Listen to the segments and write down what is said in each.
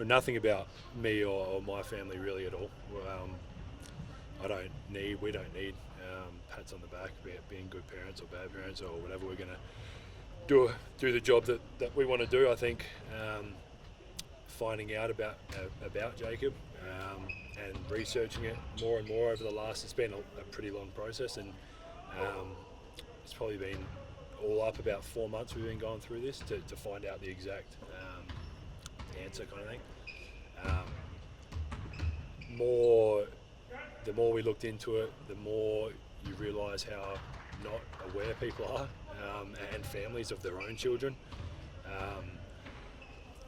nothing about me or my family really at all. We don't need pats on the back about being good parents or bad parents or whatever. We're going to do the job that we want to do. I think finding out about Jacob and researching it more and more over the last. It's been a pretty long process, and it's probably been all up about 4 months we've been going through this to find out the exact answer kind of thing. The more we looked into it, the more you realise how not aware people are, and families of their own children.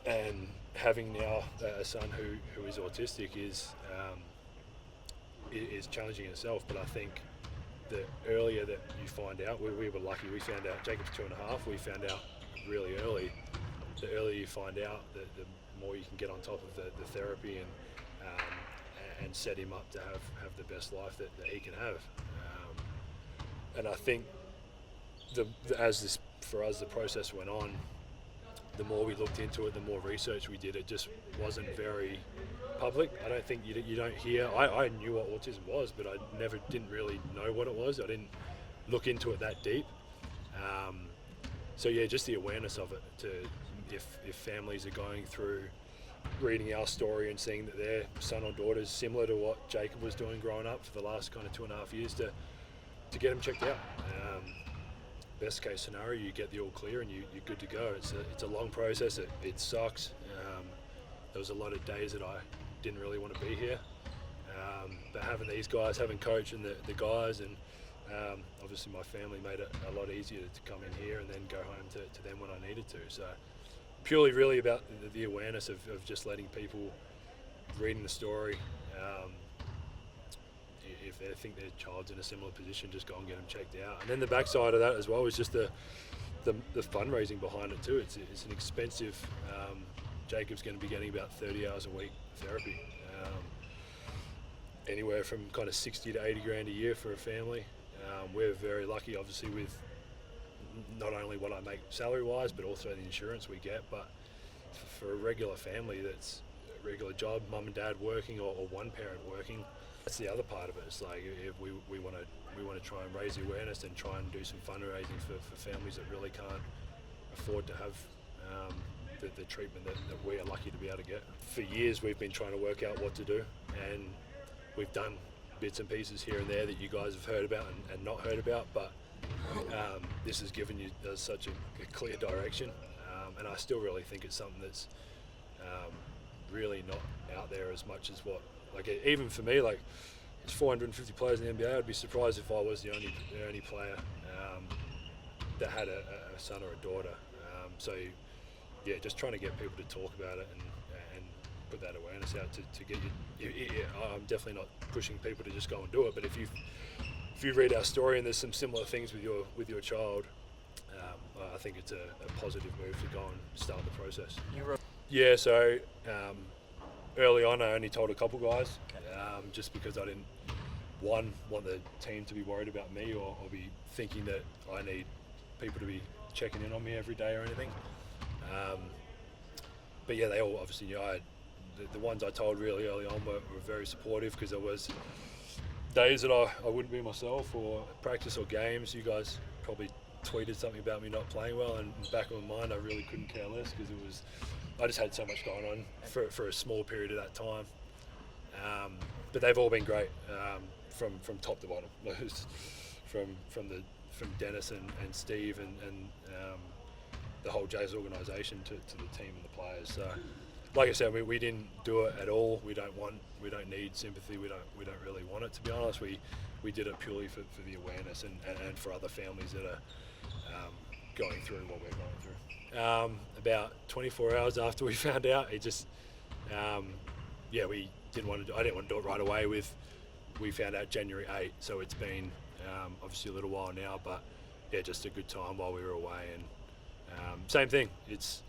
And having now a son who is autistic is challenging in itself. But I think the earlier that you find out, we were lucky. We found out Jacob's 2.5. We found out really early. The earlier you find out, the more you can get on top of the therapy and set him up to have the best life that he can have. And I think for us the process went on, the more we looked into it, the more research we did. It just wasn't very public. I don't think you don't hear. I knew what autism was, but I didn't really know what it was. I didn't look into it that deep. So yeah, just the awareness of it. If families are going through reading our story and seeing that their son or daughter is similar to what Jacob was doing growing up for the last kind of 2.5 years, to get them checked out. Best case scenario, you get the all clear and you're good to go. It's a long process. It sucks. There was a lot of days that I didn't really want to be here, but having these guys, having coach and the guys, and obviously my family made it a lot easier to come in here and then go home to them when I needed to. So purely really about the awareness of just letting people reading the story. If they think their child's in a similar position, just go and get them checked out. And then the backside of that as well is just the fundraising behind it too. It's an expensive. Jacob's going to be getting about 30 hours a week therapy, anywhere from kind of 60 to 80 grand a year for a family. We're very lucky, obviously, with not only what I make salary-wise, but also the insurance we get. But for a regular family, that's a regular job, mum and dad working, or one parent working. That's the other part of it. It's like if we want to try and raise the awareness and try and do some fundraising for families that really can't afford to have the treatment that we are lucky to be able to get. For years we've been trying to work out what to do, and we've done bits and pieces here and there that you guys have heard about and not heard about, but this has given you such a clear direction, and I still really think it's something that's really not out there as much as what. Like, even for me, like, there's 450 players in the NBA. I'd be surprised if I was the only player that had a son or a daughter. So yeah, just trying to get people to talk about it and put that awareness out to get you. I'm definitely not pushing people to just go and do it. But if you read our story and there's some similar things with your child, I think it's a positive move to go and start the process. Yeah. So. Early on, I only told a couple guys, just because I didn't want the team to be worried about me or be thinking that I need people to be checking in on me every day or anything. But yeah, they all obviously knew. The ones I told really early on were very supportive, because there was days that I wouldn't be myself, or practice or games. You guys probably tweeted something about me not playing well, and in the back of my mind I really couldn't care less, because I just had so much going on for a small period of that time. But they've all been great, from top to bottom. from Dennis and Steve and the whole Jays organisation to the team and the players. So, like I said, we didn't do it at all. We don't need sympathy. We don't really want it, to be honest. We did it purely for the awareness and for other families that are going through what we're going through. About 24 hours after we found out, it just, we didn't want to. I didn't want to do it right away. We found out January 8, so it's been obviously a little while now, but yeah, just a good time while we were away. And same thing. It's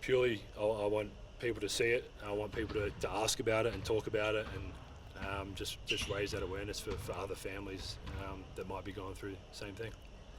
purely I want people to see it. I want people to ask about it and talk about it, and just raise that awareness for other families that might be going through the same thing.